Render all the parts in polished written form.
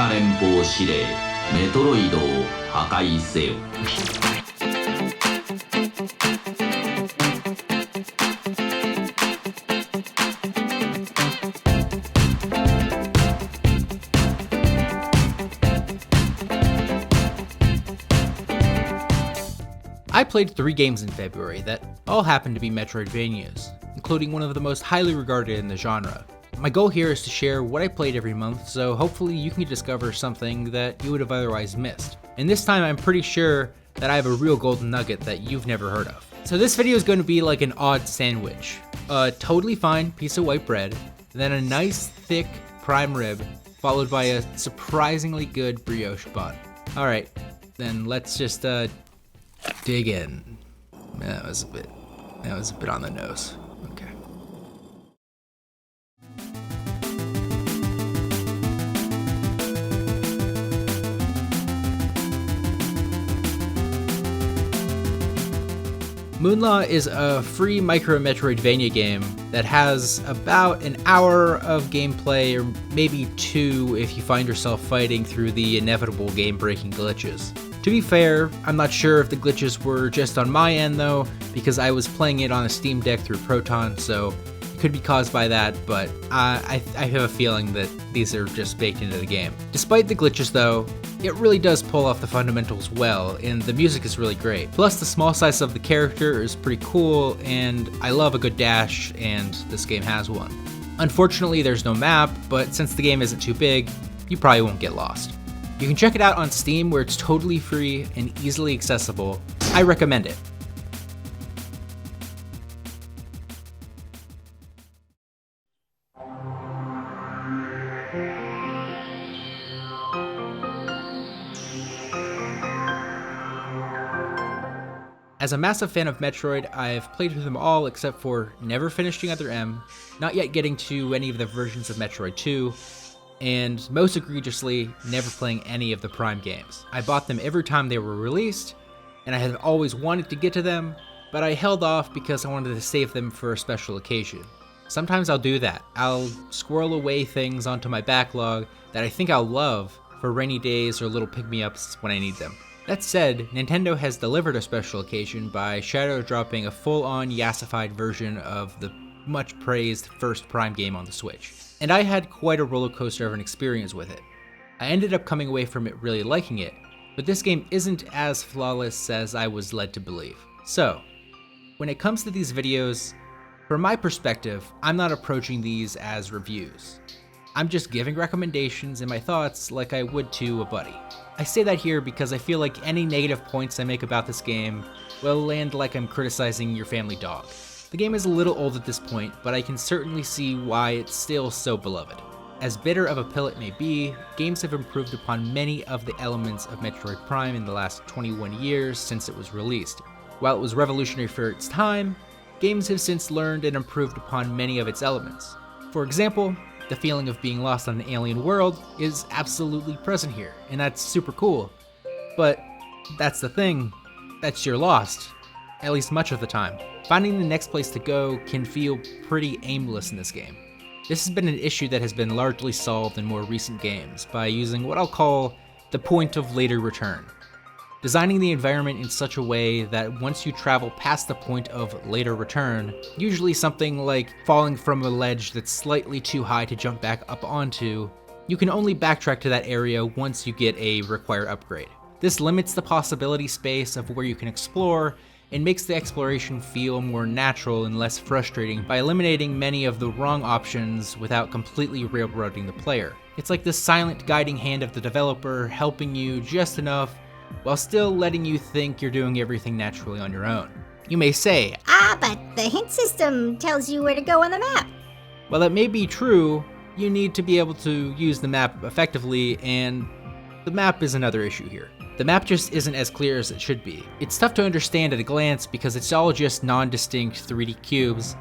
ナ連邦司令メトロイドを破壊せよ。I played 3 games in February that all happened to be Metroidvanias, including one of the most highly regarded in the genre. My goal here is to share what I played every month, so hopefully you can discover something that you would have otherwise missed. And this time I'm pretty sure that I have a real golden nugget that you've never heard of. So this video is going to be like an odd sandwich. A totally fine piece of white bread, then a nice thick prime rib, followed by a surprisingly good brioche bun. Alright, then let's just dig in. That was a bit on the nose. Okay. Moonlaw is a free micro Metroidvania game that has about an hour of gameplay, or maybe 2 if you find yourself fighting through the inevitable game-breaking glitches. To be fair, I'm not sure if the glitches were just on my end though, because I was playing it on a Steam Deck through Proton, so it could be caused by that, but I have a feeling that these are just baked into the game. Despite the glitches though, it really does pull off the fundamentals well, and the music is really great. Plus the small size of the character is pretty cool, and I love a good dash, and this game has one. Unfortunately there's no map, but since the game isn't too big, you probably won't get lost. You can check it out on Steam where it's totally free and easily accessible. I recommend it. As a massive fan of Metroid, I've played through them all except for never finishing Other M, not yet getting to any of the versions of Metroid 2, and most egregiously, never playing any of the Prime games. I bought them every time they were released, and I had always wanted to get to them, but I held off because I wanted to save them for a special occasion. Sometimes I'll do that. I'll squirrel away things onto my backlog that I think I'll love for rainy days or little pick-me-ups when I need them. That said, Nintendo has delivered a special occasion by shadow dropping a full-on yassified version of the much-praised first Prime game on the Switch. And I had quite a roller coaster of an experience with it. I ended up coming away from it really liking it, but this game isn't as flawless as I was led to believe. So, when it comes to these videos, from my perspective, I'm not approaching these as reviews. I'm just giving recommendations and my thoughts like I would to a buddy. I say that here because I feel like any negative points I make about this game will land like I'm criticizing your family dog. The game is a little old at this point, but I can certainly see why it's still so beloved. As bitter of a pill it may be, games have improved upon many of the elements of Metroid Prime in the last 21 years since it was released. While it was revolutionary for its time, games have since learned and improved upon many of its elements. For example, the feeling of being lost on an alien world is absolutely present here, and that's super cool. But that's the thing, that's you're lost, at least much of the time. Finding the next place to go can feel pretty aimless in this game. This has been an issue that has been largely solved in more recent games by using what I'll call the point of later return. Designing the environment in such a way that once you travel past the point of later return, usually something like falling from a ledge that's slightly too high to jump back up onto, you can only backtrack to that area once you get a required upgrade. This limits the possibility space of where you can explore and makes the exploration feel more natural and less frustrating by eliminating many of the wrong options without completely railroading the player. It's like the silent guiding hand of the developer helping you just enough while still letting you think you're doing everything naturally on your own. You may say, but the hint system tells you where to go on the map. Well, that may be true, you need to be able to use the map effectively, and the map is another issue here. The map just isn't as clear as it should be. It's tough to understand at a glance because it's all just non-distinct 3D cubes,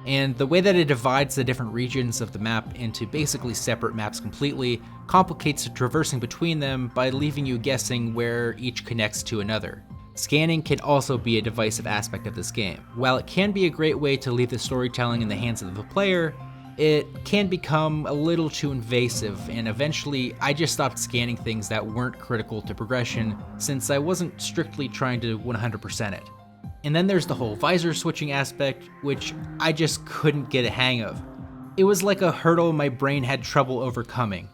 and the way that it divides the different regions of the map into basically separate maps completely complicates traversing between them by leaving you guessing where each connects to another. Scanning can also be a divisive aspect of this game. While it can be a great way to leave the storytelling in the hands of the player, it can become a little too invasive, and eventually I just stopped scanning things that weren't critical to progression since I wasn't strictly trying to 100% it. And then there's the whole visor switching aspect, which I just couldn't get a hang of. It was like a hurdle my brain had trouble overcoming.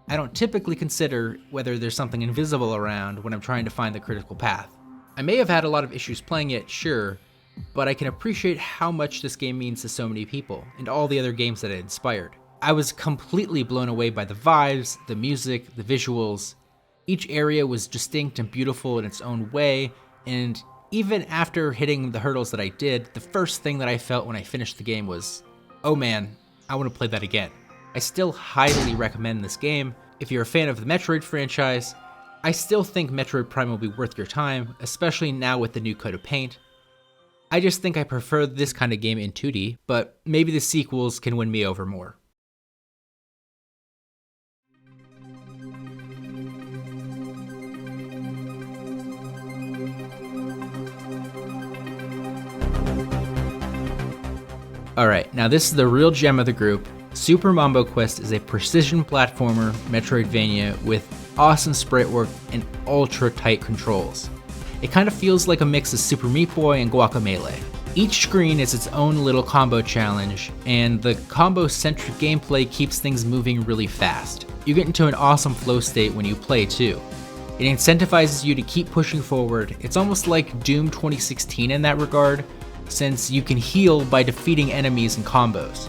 I don't typically consider whether there's something invisible around when I'm trying to find the critical path. I may have had a lot of issues playing it, sure, but I can appreciate how much this game means to so many people, and all the other games that it inspired. I was completely blown away by the vibes, the music, the visuals. Each area was distinct and beautiful in its own way, and even after hitting the hurdles that I did, the first thing that I felt when I finished the game was, oh man, I want to play that again. I still highly recommend this game. If you're a fan of the Metroid franchise, I still think Metroid Prime will be worth your time, especially now with the new coat of paint. I just think I prefer this kind of game in 2D, but maybe the sequels can win me over more. Alright, now this is the real gem of the group. Super Mombo Quest is a precision platformer Metroidvania with awesome sprite work and ultra tight controls. It kind of feels like a mix of Super Meat Boy and Guacamelee. Each screen is its own little combo challenge, and the combo-centric gameplay keeps things moving really fast. You get into an awesome flow state when you play too. It incentivizes you to keep pushing forward. It's almost like Doom 2016 in that regard, since you can heal by defeating enemies in combos.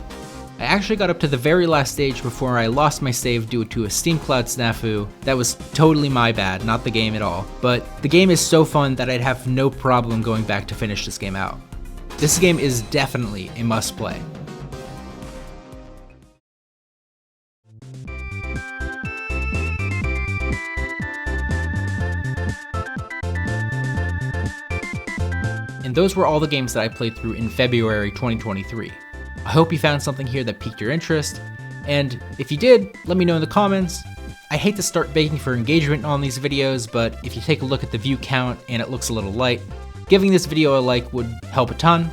I actually got up to the very last stage before I lost my save due to a Steam Cloud snafu. That was totally my bad, not the game at all. But the game is so fun that I'd have no problem going back to finish this game out. This game is definitely a must-play. And those were all the games that I played through in February 2023. I hope you found something here that piqued your interest, and if you did, let me know in the comments. I hate to start begging for engagement on these videos, but if you take a look at the view count and it looks a little light, giving this video a like would help a ton.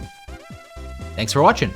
Thanks for watching!